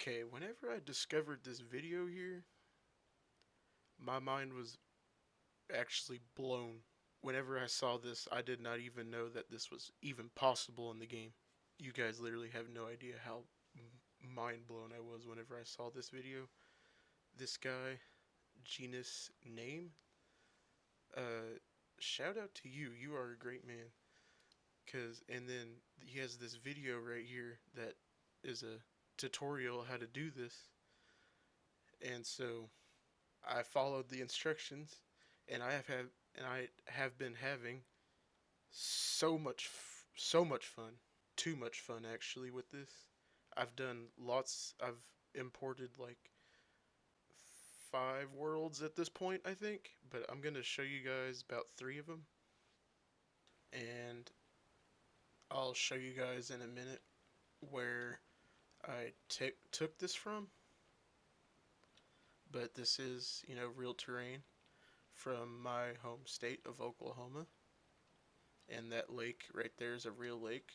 Okay, whenever I discovered this video here, my mind was actually blown. Whenever I saw this, I did not even know that this was even possible in the game. You guys literally have no idea how mind blown I was whenever I saw this video. This guy, Genus Name, uh, shout out to you. You are a great man. And then he has this video right here that is a tutorial how to do this. And so I followed the instructions, and I have been having so much fun, too much fun actually with this. I've done lots. I've imported like 5 worlds at this point, I think, but I'm gonna show you guys about 3 of them, and I'll show you guys in a minute where I took this from. But this is, real terrain from my home state of Oklahoma. And that lake right there is a real lake.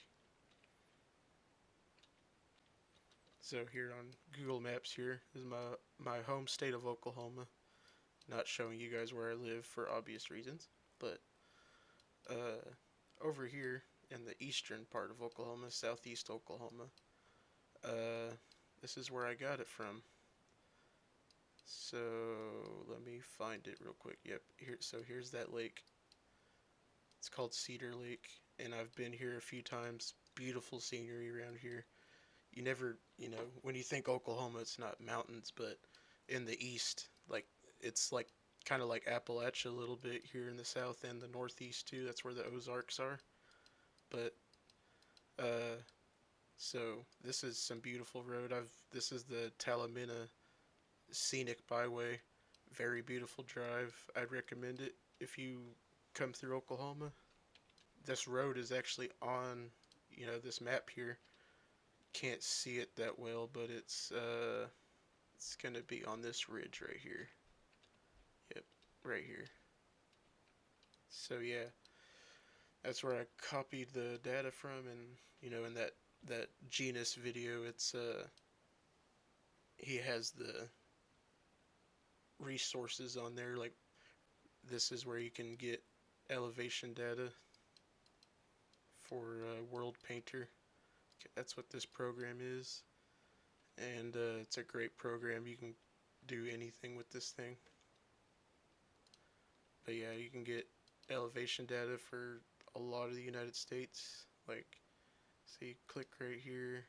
So here on Google Maps here is my home state of Oklahoma. Not showing you guys where I live for obvious reasons, but uh, over here in the eastern part of Oklahoma, southeast Oklahoma, uh, this is where I got it from. So let me find it real quick. Yep, here. So here's that lake. It's called Cedar Lake, and I've been here a few times. Beautiful scenery around here. You never, when you think Oklahoma, it's not mountains, but in the east, like it's like kind of like Appalachia a little bit here in the south and the northeast too. That's where the Ozarks are. But uh, so this is some beautiful road. This is the Talamina Scenic Byway. Very beautiful drive. I'd recommend it if you come through Oklahoma. This road is actually on, this map here. Can't see it that well, but it's gonna be on this ridge right here. Yep, right here. So yeah, that's where I copied the data from, and in that genus video, it's he has the resources on there. Like this is where you can get elevation data for World Painter. That's what this program is, and it's a great program. You can do anything with this thing. But yeah, you can get elevation data for a lot of the United States. Like, see, click right here,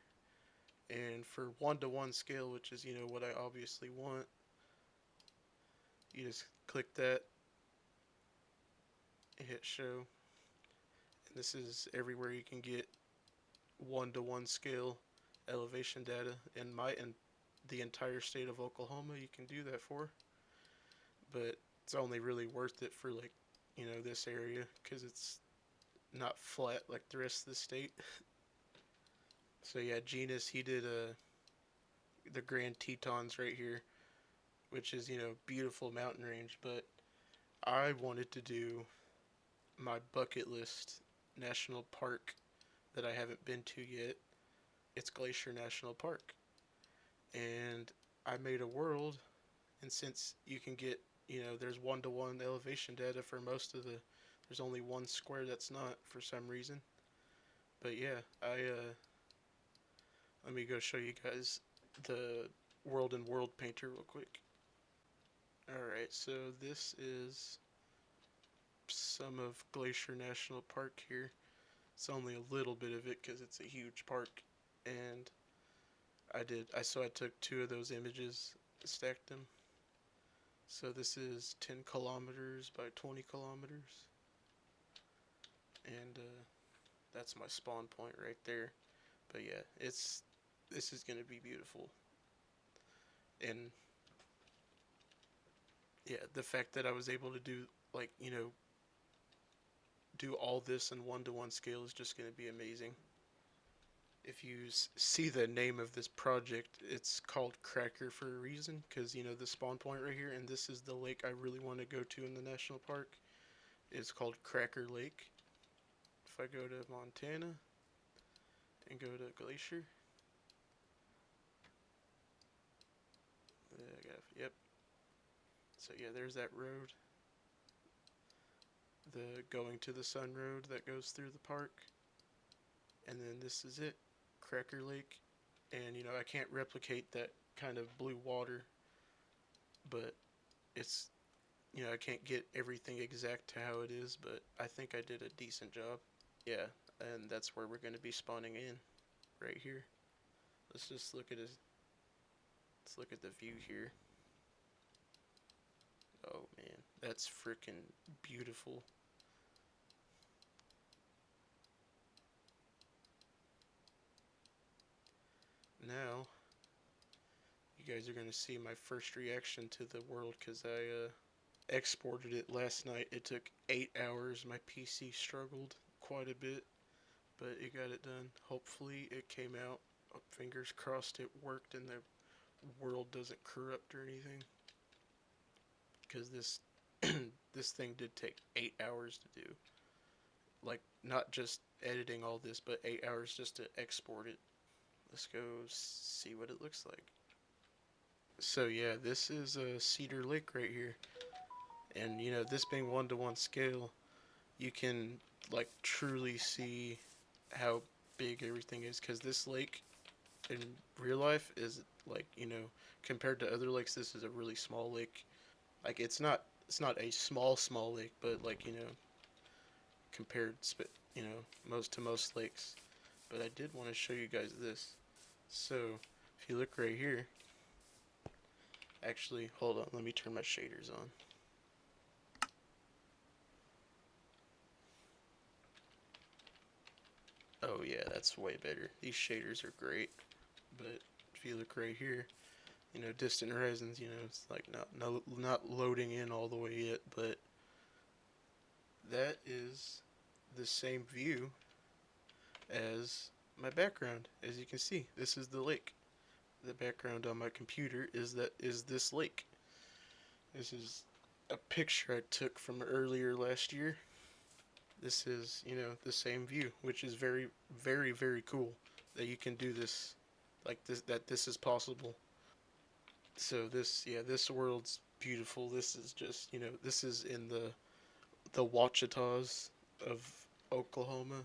and for 1-to-1 scale, which is what I obviously want, you just click that and hit show. And this is everywhere you can get 1-to-1 scale elevation data in the entire state of Oklahoma. You can do that for, but it's only really worth it for like this area because it's not flat like the rest of the state. So yeah, Genus, he did the Grand Tetons right here, which is beautiful mountain range, but I wanted to do my bucket list national park that I haven't been to yet. It's Glacier National Park, and I made a world, and since you can get there's 1-to-1 elevation data for most of there's only one square that's not for some reason. But yeah, let me go show you guys the world in World Painter real quick. Alright, so this is some of Glacier National Park here. It's only a little bit of it because it's a huge park, and I took 2 of those images, stacked them. So this is 10 kilometers by 20 kilometers, and that's my spawn point right there. But yeah, this is gonna be beautiful, and yeah, the fact that I was able to do like do all this in 1-to-1 scale is just gonna be amazing. If you see the name of this project, it's called Cracker for a reason, because the spawn point right here, and this is the lake I really want to go to in the national park. It's called Cracker Lake. If I go to Montana and go to Glacier, Yep. So yeah, there's that road, the going to the sun road that goes through the park, and then this is it, Cracker Lake. And I can't replicate that kind of blue water, but it's I can't get everything exact to how it is, but I think I did a decent job. Yeah, and that's where we're going to be spawning in, right here. Let's just look at his. Let's look at the view here. Oh man, that's freaking beautiful. Now, you guys are going to see my first reaction to the world because I exported it last night. It took 8 hours. My PC struggled quite a bit, but it got it done. Hopefully, it came out. Fingers crossed it worked and the world doesn't corrupt or anything. Because this this thing did take 8 hours to do. Like, not just editing all this, but 8 hours just to export it. Let's go see what it looks like. So yeah, this is a Cedar Lake right here. And this being 1-to-1 scale, you can like truly see how big everything is, because this lake in real life is like, compared to other lakes, this is a really small lake. Like it's not a small lake, but like, compared most lakes. But I did want to show you guys this. So if you look right here, actually, hold on, let me turn my shaders on. Oh yeah, that's way better. These shaders are great. But if you look right here, distant horizons, it's like not loading in all the way yet, but that is the same view as my background. As you can see, this is the lake. The background on my computer is this lake. This is a picture I took from earlier last year. This is, the same view, which is very, very, very cool that you can do this, like this, that this is possible. So this world's beautiful. This is just, this is in the Ouachitas of Oklahoma.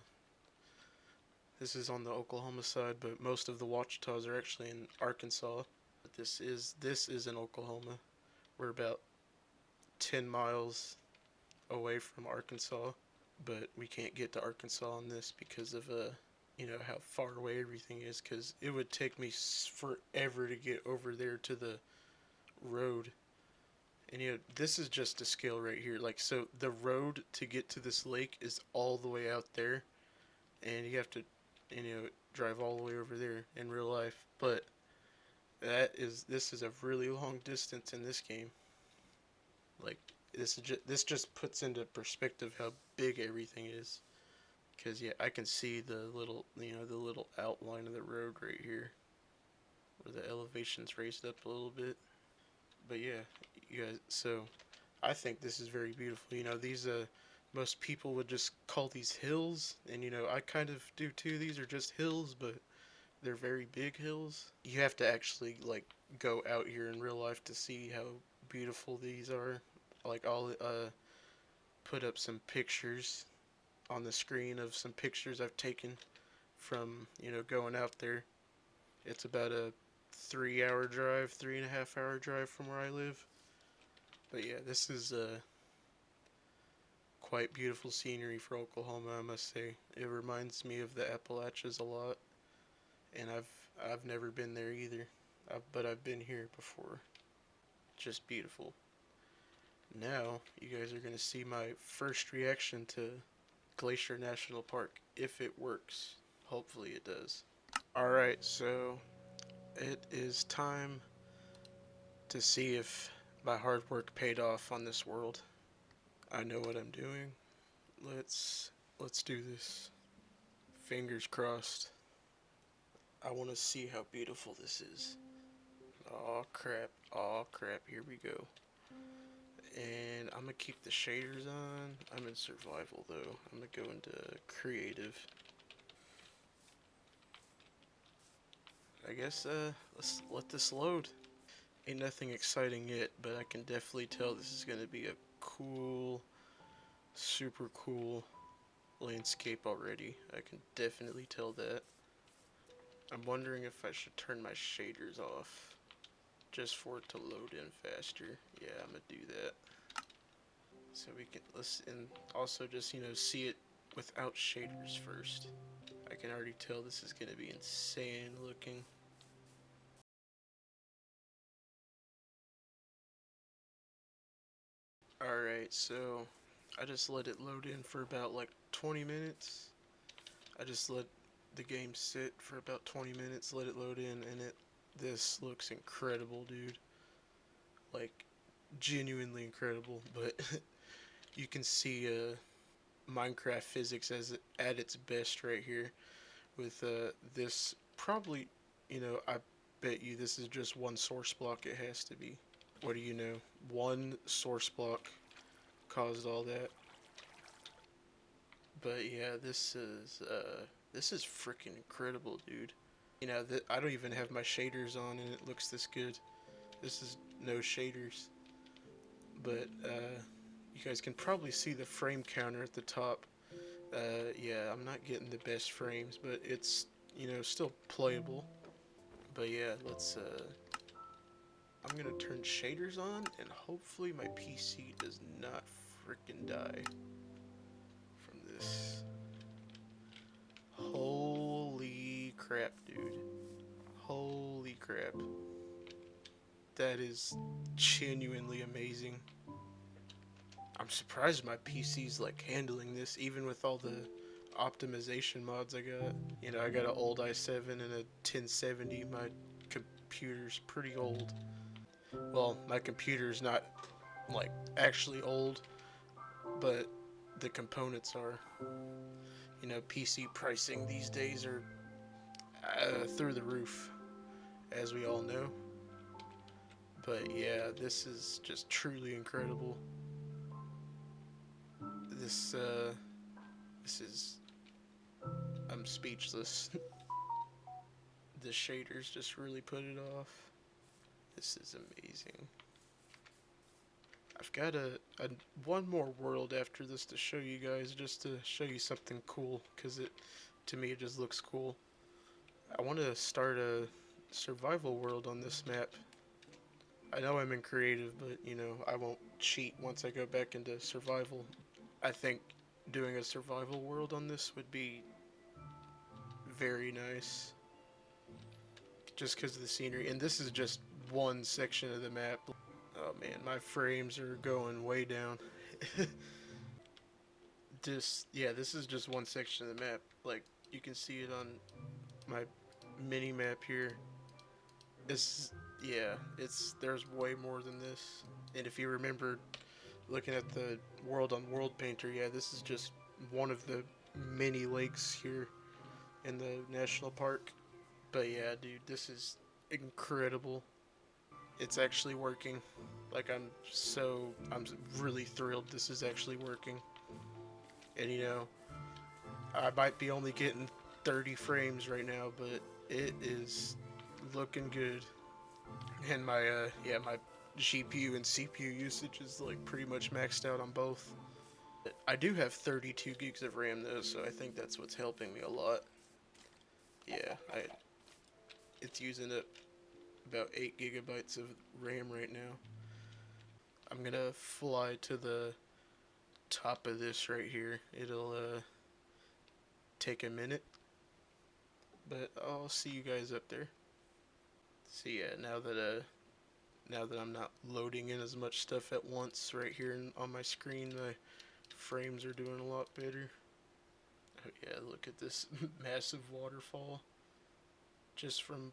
This is on the Oklahoma side, but most of the Ouachitas are actually in Arkansas. But this is in Oklahoma. We're about 10 miles away from Arkansas, but we can't get to Arkansas on this because of how far away everything is, because it would take me forever to get over there to the road. And this is just a scale right here. Like, so the road to get to this lake is all the way out there, and you have to, drive all the way over there in real life. But this is a really long distance in this game. Like, this just puts into perspective how big everything is. Cause yeah, I can see the little outline of the road right here, where the elevation's raised up a little bit. But yeah, you guys. So I think this is very beautiful. These most people would just call these hills, and I kind of do too. These are just hills, but they're very big hills. You have to actually like go out here in real life to see how beautiful these are. Like, I'll put up some pictures on the screen of some pictures I've taken from going out there. It's about a 3-hour drive, 3.5-hour drive from where I live. But yeah, this is quite beautiful scenery for Oklahoma, I must say. It reminds me of the Appalachians a lot, and I've never been there either, but I've been here before. Just beautiful. Now you guys are gonna see my first reaction to Glacier National Park, if it works. Hopefully it does. Alright, so it is time to see if my hard work paid off on this world. I know what I'm doing. Let's do this. Fingers crossed. I want to see how beautiful this is. Oh crap. Oh crap. Here we go. And I'm gonna keep the shaders on. I'm in survival though. I'm gonna go into creative. I guess let's let this load. Ain't nothing exciting yet, but I can definitely tell this is gonna be a cool, super cool landscape already. I can definitely tell that. I'm wondering if I should turn my shaders off just for it to load in faster. Yeah, I'm gonna do that. So we can listen and also just, see it without shaders first. I can already tell this is gonna be insane looking. Alright, so I just let it load in for about like 20 minutes. I just let the game sit for about 20 minutes, let it load in, and this looks incredible, dude. Like, genuinely incredible, but you can see Minecraft physics at its best right here with this probably, I bet you this is just one source block. It has to be. What do you know? One source block caused all that. But yeah, this is freaking incredible, dude. I don't even have my shaders on and it looks this good. This is no shaders. But you guys can probably see the frame counter at the top. Yeah, I'm not getting the best frames, but it's, still playable. But yeah, I'm gonna turn shaders on and hopefully my PC does not freaking die from this. Holy crap, dude. Holy crap. That is genuinely amazing. I'm surprised my PC's like handling this, even with all the optimization mods I got. I got an old i7 and a 1070. My computer's pretty old. Well, my computer's not like actually old, but the components are. PC pricing these days are through the roof, as we all know. But yeah, this is just truly incredible. This this is I'm speechless. The shaders just really put it off. This is amazing. I've got one more world after this to show you guys, just to show you something cool, because to me it just looks cool. I want to start a survival world on this map. I know I'm in creative, but I won't cheat once I go back into survival. I think doing a survival world on this would be very nice, just because of the scenery. And this is just one section of the map. Oh man, my frames are going way down. This is just one section of the map. Like, you can see it on my mini map here. There's way more than this. And if you remember looking at the world on World Painter, yeah, this is just one of the many lakes here in the national park. But yeah, dude, this is incredible. It's actually working. Like, I'm really thrilled this is actually working. And I might be only getting 30 frames right now, but it is looking good. And my GPU and CPU usage is like pretty much maxed out on both. I do have 32 gigs of RAM though, so I think that's what's helping me a lot. Yeah, it's using up about 8 gigabytes of RAM right now. I'm gonna fly to the top of this right here. It'll take a minute, but I'll see you guys up there. So yeah, now that I'm not loading in as much stuff at once right here on my screen, my frames are doing a lot better. Oh yeah, look at this massive waterfall. Just from,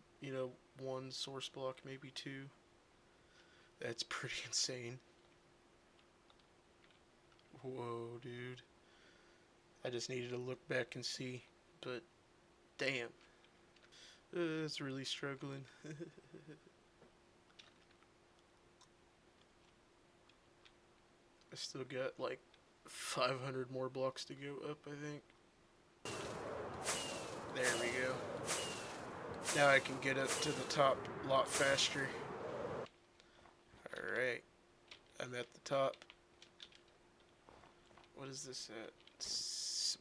one source block, maybe two. That's pretty insane. Whoa, dude. I just needed to look back and see, but damn. It's really struggling. I still got like 500 more blocks to go up, I think. There we go. Now I can get up to the top a lot faster. Alright, I'm at the top. What is this at?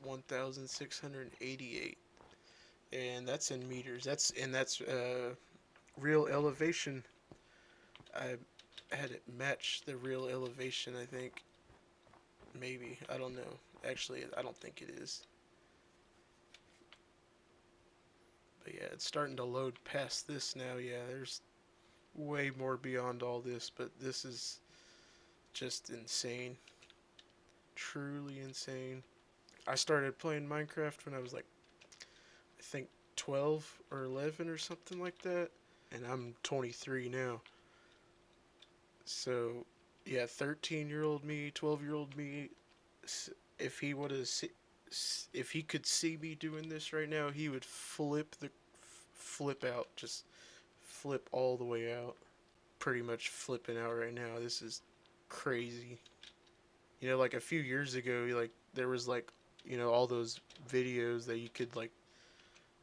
1,688. And that's in meters. That's real elevation. I had it match the real elevation, I think. Maybe. I don't know. Actually, I don't think it is. But yeah, it's starting to load past this now. Yeah, there's way more beyond all this, but this is just insane. Truly insane. I started playing Minecraft when I was like, I think 12 or 11 or something like that, and I'm 23 now. So, yeah, 13-year-old me, 12-year-old me, if he would have if he could see me doing this right now, he would flip out, just flip all the way out. Pretty much flipping out right now. This is crazy. You know, like a few years ago, like there was like, you know, all those videos that you could like,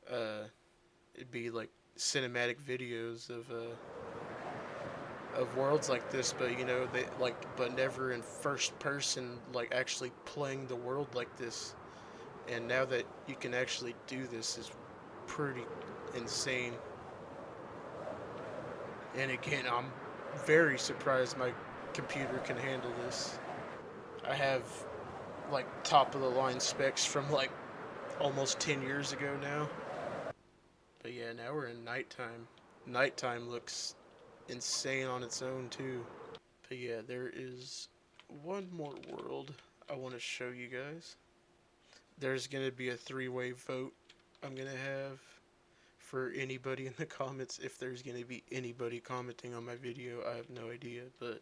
it'd be like cinematic videos of worlds like this, but you know, they like, but never in first person, like actually playing the world like this. And now that you can actually do this is pretty insane. And again, I'm very surprised my computer can handle this. I have like top of the line specs from like almost 10 years ago now. But yeah, now we're in nighttime. Nighttime looks insane on its own too. But yeah, there is one more world I want to show you guys. There's going to be a 3-way vote I'm going to have for anybody in the comments. If there's going to be anybody commenting on my video, I have no idea. But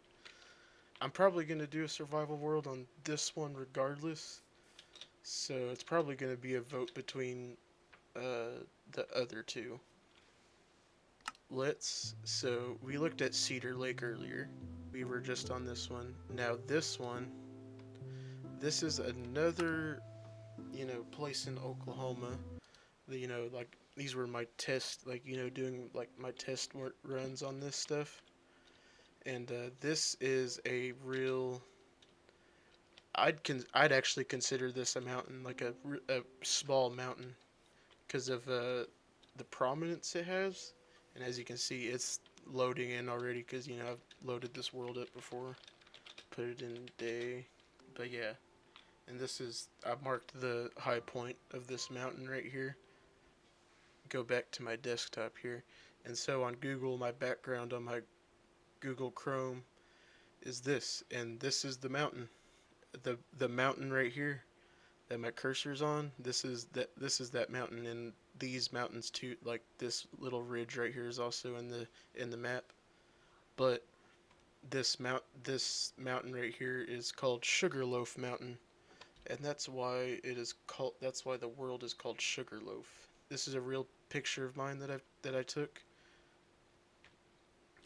I'm probably going to do a survival world on this one regardless. So it's probably going to be a vote between the other two. So we looked at Cedar Lake earlier. We were just on this one. Now this one, this is another, you know, place in Oklahoma. You know, like these were my test, like, you know, doing like my test runs on this stuff. And this is a real, I'd actually consider this a mountain, like a small mountain, because of the prominence it has. And as you can see, it's loading in already because, you know, I've loaded this world up before. Put it in day. But yeah, and this is, I've marked the high point of this mountain right here. Go back to my desktop here. And so on Google, my background on my Google Chrome is this. And this is the mountain. The mountain right here that my cursor's on, this is that mountain, and these mountains too, like this little ridge right here is also in the map. But this mountain right here is called Sugarloaf Mountain, and that's why the world is called Sugarloaf. This is a real picture of mine that I took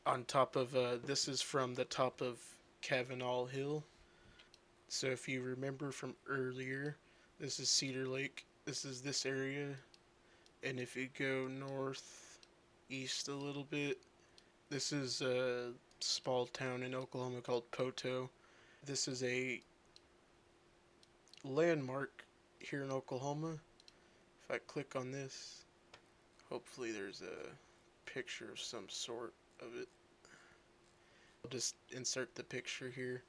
on top of this is from the top of Kavanaugh Hill. So if you remember from earlier, this is Cedar Lake. This is this area. And if you go northeast a little bit, this is a small town in Oklahoma called Poto. This is a landmark here in Oklahoma. If I click on this, hopefully there's a picture of some sort of it. I'll just insert the picture here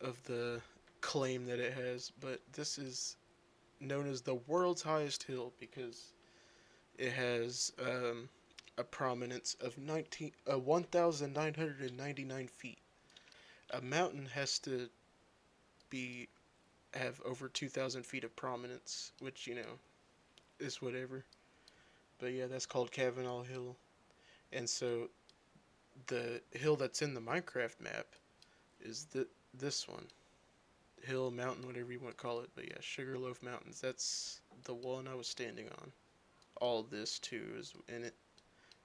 of the claim that it has, but this is known as the world's highest hill because it has a prominence of 1,999 feet. A mountain has to have over 2,000 feet of prominence, which, you know, is whatever. But yeah, that's called Kavanaugh Hill. And so the hill that's in the Minecraft map is this one. Hill, mountain, whatever you want to call it. But yeah, Sugarloaf Mountains, that's the one I was standing on. All this too is in it,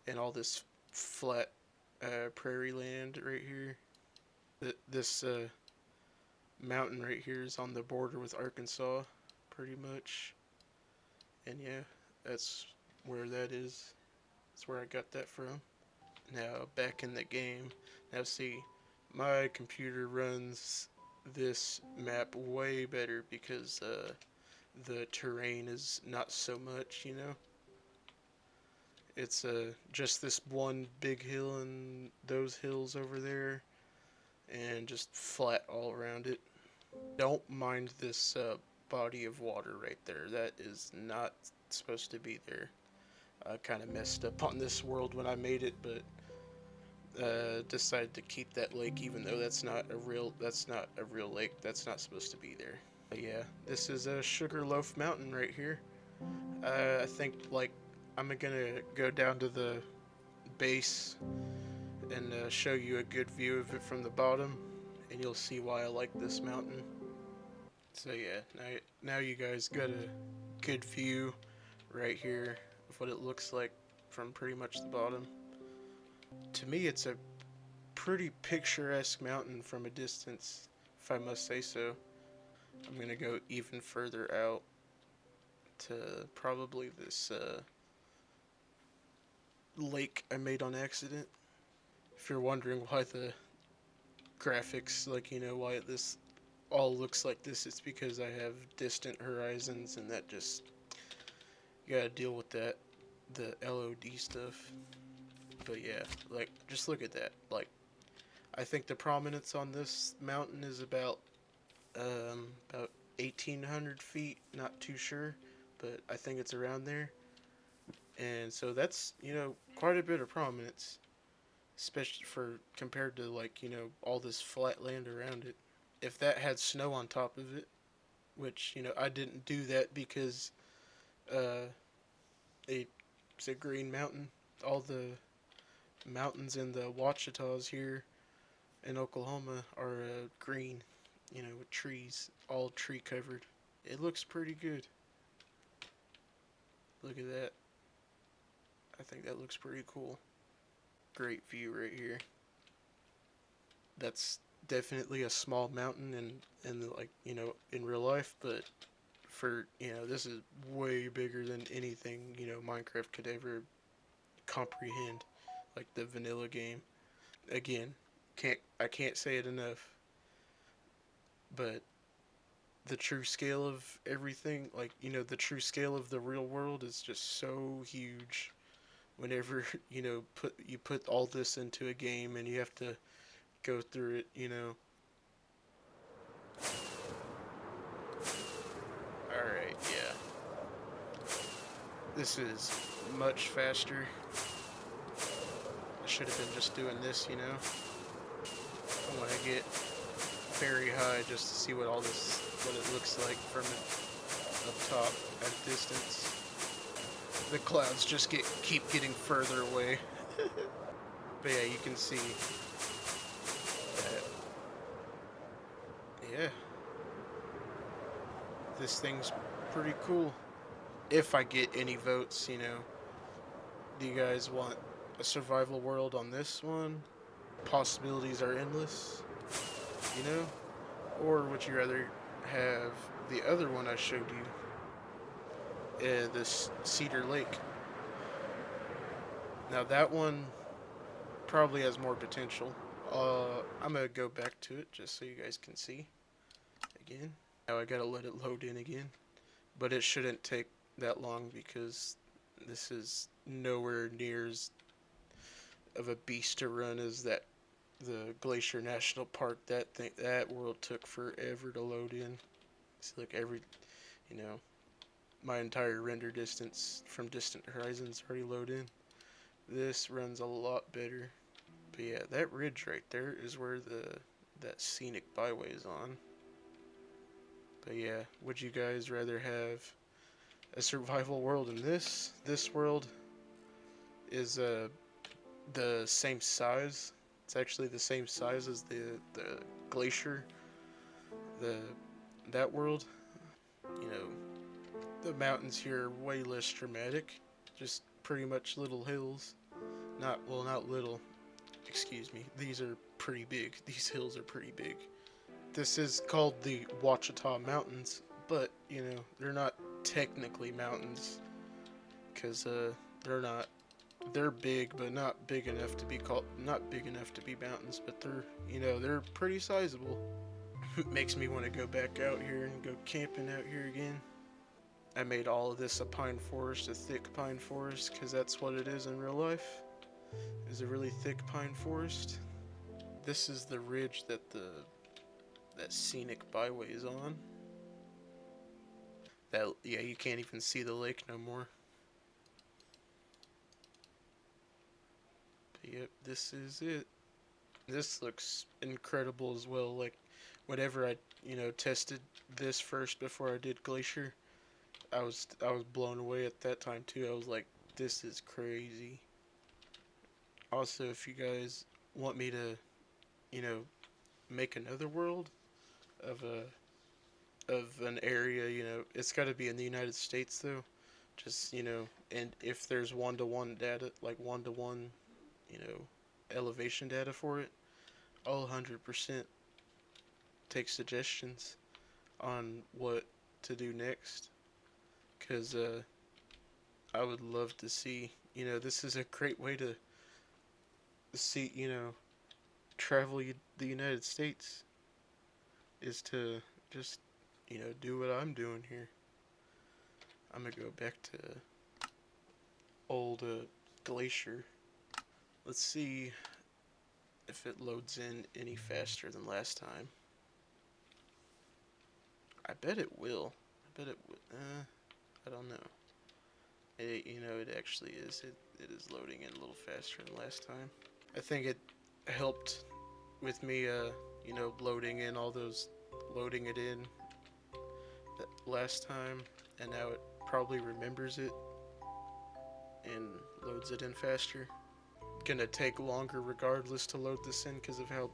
and all this flat prairie land right here. This mountain right here is on the border with Arkansas, pretty much. And yeah, that's where that is. That's where I got that from. Now back in the game. Now see, my computer runs this map way better because the terrain is not so much, you know. It's just this one big hill and those hills over there, and just flat all around it. Don't mind this body of water right there. That is not supposed to be there. I kind of messed up on this world when I made it, but decided to keep that lake, even though that's not a real lake. That's not supposed to be there. But yeah, this is a Sugarloaf Mountain right here. I think like I'm gonna go down to the base and show you a good view of it from the bottom, and you'll see why I like this mountain. So yeah, now you guys got a good view right here of what it looks like from pretty much the bottom. To me, it's a pretty picturesque mountain from a distance, if I must say so. I'm gonna go even further out to probably this lake I made on accident. If you're wondering why the graphics, like, you know, why this all looks like this, it's because I have distant horizons, and that just, you gotta deal with that, the LOD stuff. But yeah, like, just look at that. Like, I think the prominence on this mountain is about 1,800 feet, not too sure, but I think it's around there. And so that's, you know, quite a bit of prominence, especially for compared to, like, you know, all this flat land around it. If that had snow on top of it, which, you know, I didn't do that because uh, it's a green mountain. All the mountains in the Ouachitas here in Oklahoma are green, you know, with trees, all tree covered. It looks pretty good. Look at that. I think that looks pretty cool. Great view right here. That's definitely a small mountain and like, you know, in real life, but for, you know, this is way bigger than anything, you know, Minecraft could ever comprehend, like the vanilla game. Again, I can't say it enough, but the true scale of everything, like, you know, the true scale of the real world is just so huge. Whenever, you know, you put all this into a game and you have to go through it, you know. Alright, yeah. This is much faster. I should have been just doing this, you know. I want to get very high just to see what it looks like from up top at a distance. The clouds just keep getting further away. But yeah, you can see that. Yeah, this thing's pretty cool. If I get any votes, you know. Do you guys want a survival world on this one? Possibilities are endless, you know? Or would you rather have the other one I showed you, this Cedar Lake? Now that one probably has more potential. I'm gonna go back to it just so you guys can see again. Now I gotta let it load in again, but it shouldn't take that long because this is nowhere near as of a beast to run as the Glacier National Park. That world took forever to load in. See, like you know, my entire render distance from distant horizons already load in. This runs a lot better. But yeah, that ridge right there is where that scenic byway is on. But yeah, would you guys rather have a survival world in this? This world is the same size. It's actually the same size as the Glacier, that world. You know, the mountains here are way less dramatic. Just pretty much little hills. Not little. Excuse me. These are pretty big. These hills are pretty big. This is called the Ouachita Mountains, but, you know, they're not technically mountains because they're not they're big, but not big enough to be mountains. But they're pretty sizable. Makes me want to go back out here and go camping out here again. I made all of this a pine forest, a thick pine forest, because that's what it is in real life. Is a really thick pine forest. This is the ridge that scenic byway is on. That yeah, you can't even see the lake no more. But yep, this is it. This looks incredible as well. Like whenever I tested this first before I did Glacier, I was blown away at that time too. I was like, this is crazy. Also, if you guys want me to, you know, make another world of an area, it's got to be in the United States though. Just and if there's one-to-one data, like one-to-one, you know, elevation data for it, I'll 100% take suggestions on what to do next. Cause I would love to see. This is a great way to see. Travel the United States is to just do what I'm doing here. I'm gonna go back to old Glacier. Let's see if it loads in any faster than last time. I bet it will. I bet it would. I don't know. It actually is. It is loading in a little faster than last time. I think it helped with me, loading it in that last time, and now it probably remembers it and loads it in faster. Gonna take longer regardless to load this in because of how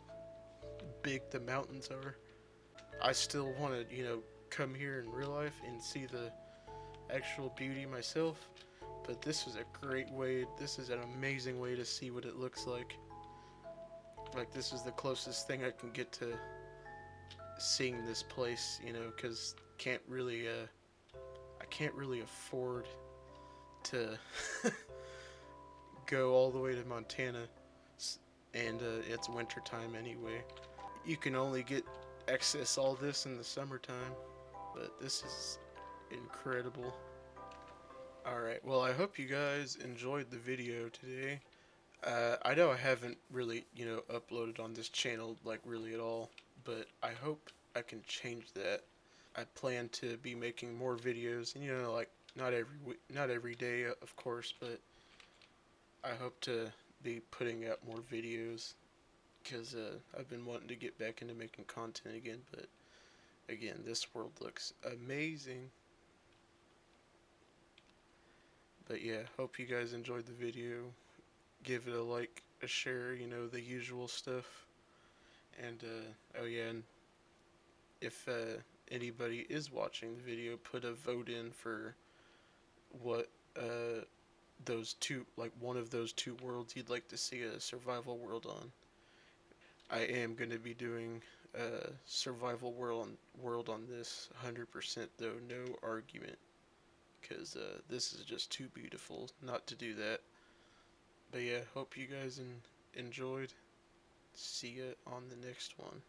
big the mountains are. I still want to, come here in real life and see the actual beauty myself, but this is a great way, this is an amazing way to see what it looks like. Like, this is the closest thing I can get to seeing this place, because I can't really afford to go all the way to Montana, and it's winter time anyway. You can only access all this in the summertime, but this is incredible. Alright, well, I hope you guys enjoyed the video today. I know I haven't really, uploaded on this channel, like, really at all, but I hope I can change that. I plan to be making more videos, and, like, not every day, of course, but I hope to be putting out more videos, because I've been wanting to get back into making content again, but again, this world looks amazing. But yeah, hope you guys enjoyed the video. Give it a like, a share, the usual stuff. And oh yeah, and if anybody is watching the video, put a vote in for what one of those two worlds you'd like to see a survival world on. I am going to be doing a survival world on this 100% though, no argument, because this is just too beautiful not to do that. But yeah, hope you guys enjoyed. See ya on the next one.